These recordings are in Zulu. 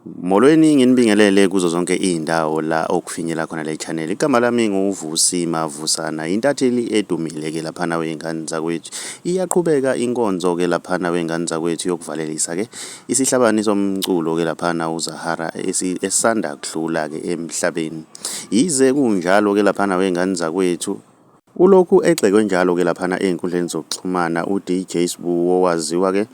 Molweni nginibingelele kuzo zonke izindawo la okufinyela khona le channel. Igama lami nguVusi Mavusana, intatheli edumile ke laphana wey'ngane zakwethu. Iyaqhubeka inkonzo ke laphana wey'ngane zakwethu yokuvalelisa ke isihlabani somculo ke laphana uzahara esisanda kudlula ke emhlabeni. Yize kunjalo ke laphana wey'ngane zakwethu ulokhu egxekwe njalo ke laphana ey'nkundleni zokuxhumana uDJ Sbu owaziwa ke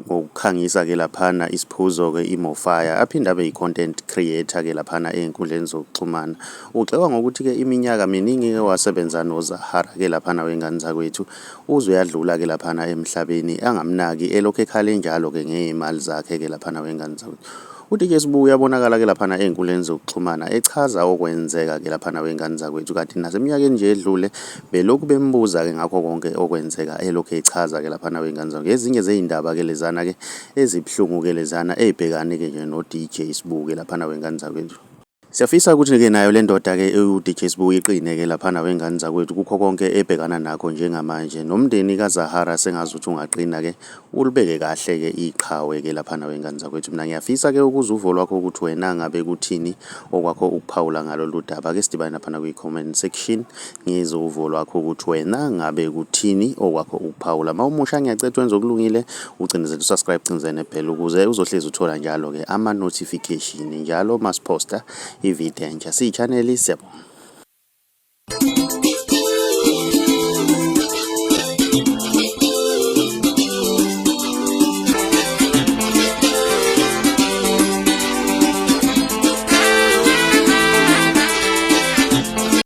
ngokukhangisa ke laphana isiphuzo ke iMofire aphinde abe yi-content creator ke laphana ey'nkundleni zokuxhumana. Ugxekwa ngokuthi ke iminyaka miningi ke wasebenza noZahara ke laphana wey'ngane zakwethu uzwe yadlula ke laphana emhlabeni angamnaki elokhu ekhale njalo ke ngey'mali zakhe ke laphana wey'ngane zakwethu. uDJ Sbu uyabonakala ke laphana ey'nkundleni zokuxhumana echaza okwenzeka ke laphana wey'ngane zakwethu, kanti naseminyakeni nje edlule belokhu bembuza ke ngakho konke okwenzeka elokhu echaza ke laphana wey'ngane zakwethu. Ezinye zey'ndaba ke lezana ke ezibuhlungu ke lezana ey'bhekane ke nje noDJ Sbu ke laphana wey'ngane zakwethu. Siyafisa ukuthi ke nayo le ndoda ke uDJ Sbu iqine ke laphana wey'ngane zakwethu kukho konke ebhekana nakho njengamanje, nomndeni kaZahara sengazuthi ungaqina ke ulibeke kahle ke iqhawe ke laphana wey'ngane zakwethu. Mina ngiyafisa ke ukuzwa uvo lwakho ukuthi wena ngabe kuthini okwakho ukuphawula ngalolu daba. Ke sidibane laphana kwi-comment section ngizwe uvo lwakho ukuthi wena ngabe kuthini okwakho ukuphawula. Mawumusha ngiyacela wenze okulungile ucindezele usubscribe, cindezele nebhell ukuze uzohlezi uthola njalo ke ama-notification njalo masiphosta ividiyo entsha. Siyi-channel, siyabonga.